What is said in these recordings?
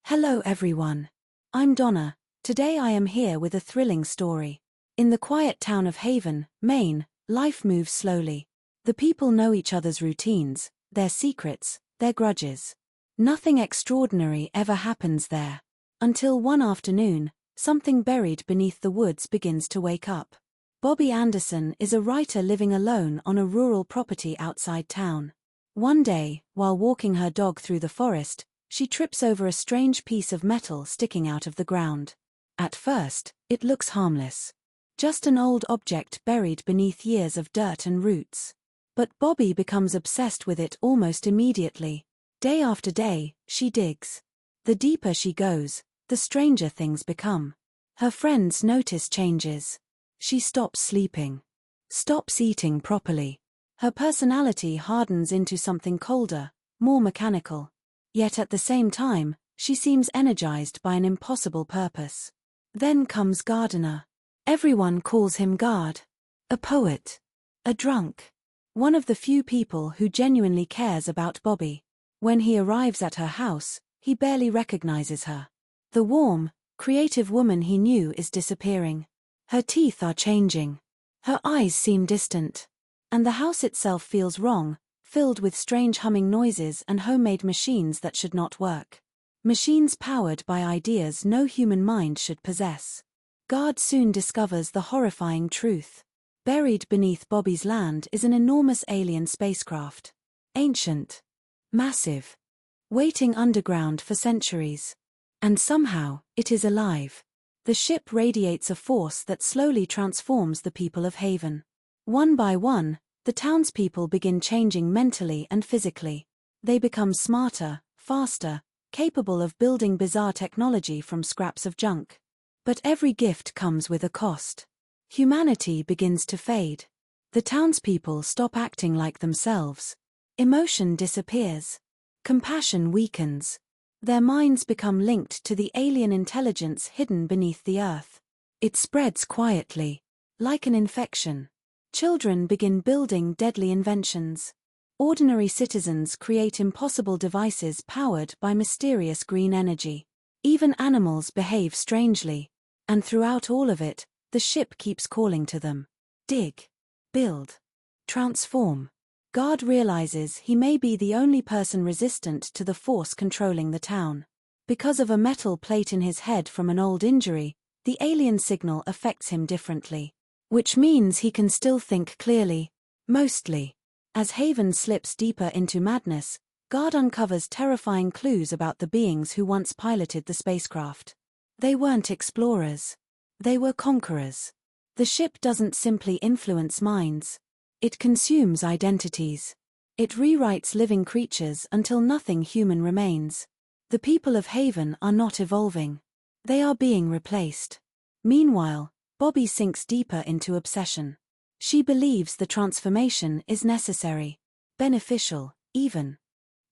Hello everyone. I'm Donna. Today I am here with a thrilling story. In the quiet town of Haven, Maine, life moves slowly. The people know each other's routines, their secrets, their grudges. Nothing extraordinary ever happens there. Until one afternoon, something buried beneath the woods begins to wake up. Bobby Anderson is a writer living alone on a rural property outside town. One day, while walking her dog through the forest, she trips over a strange piece of metal sticking out of the ground. At first, it looks harmless. Just an old object buried beneath years of dirt and roots. But Bobby becomes obsessed with it almost immediately. Day after day, she digs. The deeper she goes, the stranger things become. Her friends notice changes. She stops sleeping. Stops eating properly. Her personality hardens into something colder, more mechanical. Yet at the same time, she seems energized by an impossible purpose. Then comes Gardener. Everyone calls him Guard. A poet. A drunk. One of the few people who genuinely cares about Bobby. When he arrives at her house, he barely recognizes her. The warm, creative woman he knew is disappearing. Her teeth are changing. Her eyes seem distant. And the house itself feels wrong, filled with strange humming noises and homemade machines that should not work. Machines powered by ideas no human mind should possess. Guard soon discovers the horrifying truth. Buried beneath Bobby's land is an enormous alien spacecraft. Ancient. Massive. Waiting underground for centuries. And somehow, it is alive. The ship radiates a force that slowly transforms the people of Haven. One by one, the townspeople begin changing mentally and physically. They become smarter, faster, capable of building bizarre technology from scraps of junk. But every gift comes with a cost. Humanity begins to fade. The townspeople stop acting like themselves. Emotion disappears. Compassion weakens. Their minds become linked to the alien intelligence hidden beneath the earth. It spreads quietly, like an infection. Children begin building deadly inventions. Ordinary citizens create impossible devices powered by mysterious green energy. Even animals behave strangely. And throughout all of it, the ship keeps calling to them. Dig. Build. Transform. Guard realizes he may be the only person resistant to the force controlling the town. Because of a metal plate in his head from an old injury, the alien signal affects him differently. Which means he can still think clearly. Mostly. As Haven slips deeper into madness, Guard uncovers terrifying clues about the beings who once piloted the spacecraft. They weren't explorers. They were conquerors. The ship doesn't simply influence minds. It consumes identities. It rewrites living creatures until nothing human remains. The people of Haven are not evolving. They are being replaced. Meanwhile, Bobby sinks deeper into obsession. She believes the transformation is necessary. Beneficial, even.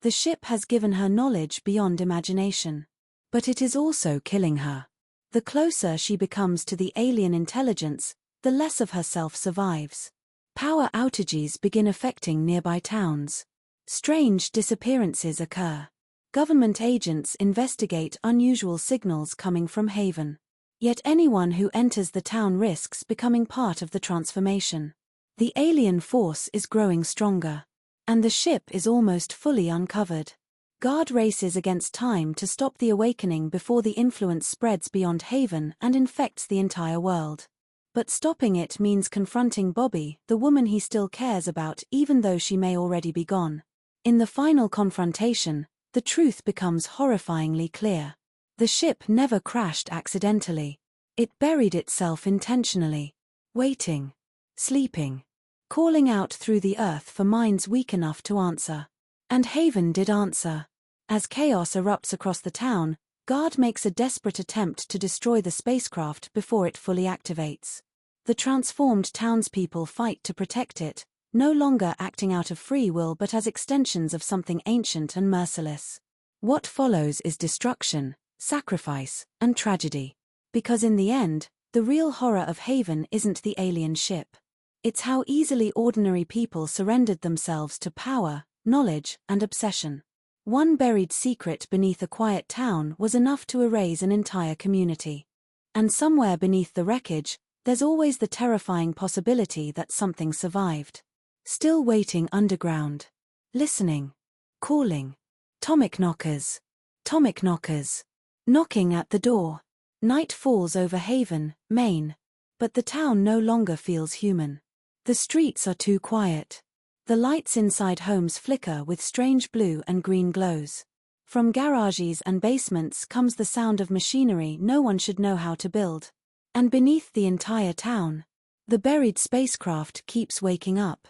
The ship has given her knowledge beyond imagination. But it is also killing her. The closer she becomes to the alien intelligence, the less of herself survives. Power outages begin affecting nearby towns. Strange disappearances occur. Government agents investigate unusual signals coming from Haven. Yet anyone who enters the town risks becoming part of the transformation. The alien force is growing stronger. And the ship is almost fully uncovered. Guard races against time to stop the awakening before the influence spreads beyond Haven and infects the entire world. But stopping it means confronting Bobby, the woman he still cares about even though she may already be gone. In the final confrontation, the truth becomes horrifyingly clear. The ship never crashed accidentally. It buried itself intentionally. Waiting. Sleeping. Calling out through the earth for minds weak enough to answer. And Haven did answer. As chaos erupts across the town, Guard makes a desperate attempt to destroy the spacecraft before it fully activates. The transformed townspeople fight to protect it, no longer acting out of free will but as extensions of something ancient and merciless. What follows is destruction, sacrifice, and tragedy. Because in the end, the real horror of Haven isn't the alien ship. It's how easily ordinary people surrendered themselves to power, knowledge, and obsession. One buried secret beneath a quiet town was enough to erase an entire community. And somewhere beneath the wreckage, there's always the terrifying possibility that something survived. Still waiting underground. Listening. Calling. Tommyknockers. Tommyknockers. Knocking at the door. Night falls over Haven, Maine. But the town no longer feels human. The streets are too quiet. The lights inside homes flicker with strange blue and green glows. From garages and basements comes the sound of machinery no one should know how to build. And beneath the entire town, the buried spacecraft keeps waking up.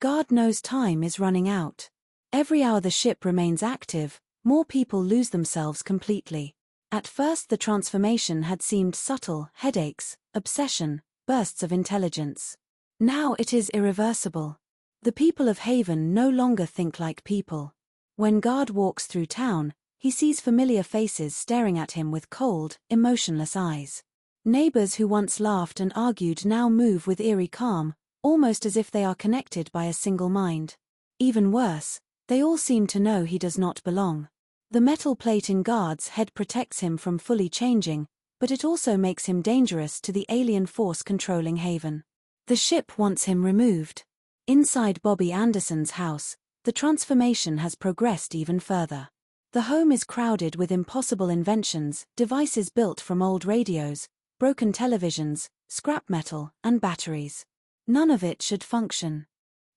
God knows time is running out. Every hour the ship remains active, more people lose themselves completely. At first the transformation had seemed subtle: headaches, obsession, bursts of intelligence. Now it is irreversible. The people of Haven no longer think like people. When God walks through town, he sees familiar faces staring at him with cold, emotionless eyes. Neighbors who once laughed and argued now move with eerie calm, almost as if they are connected by a single mind. Even worse, they all seem to know he does not belong. The metal plate in God's head protects him from fully changing, but it also makes him dangerous to the alien force controlling Haven. The ship wants him removed. Inside Bobby Anderson's house, the transformation has progressed even further. The home is crowded with impossible inventions, devices built from old radios, broken televisions, scrap metal, and batteries. None of it should function.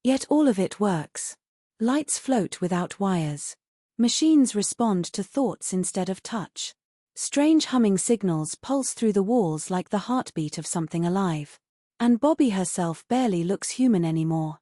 Yet all of it works. Lights float without wires. Machines respond to thoughts instead of touch. Strange humming signals pulse through the walls like the heartbeat of something alive. And Bobby herself barely looks human anymore.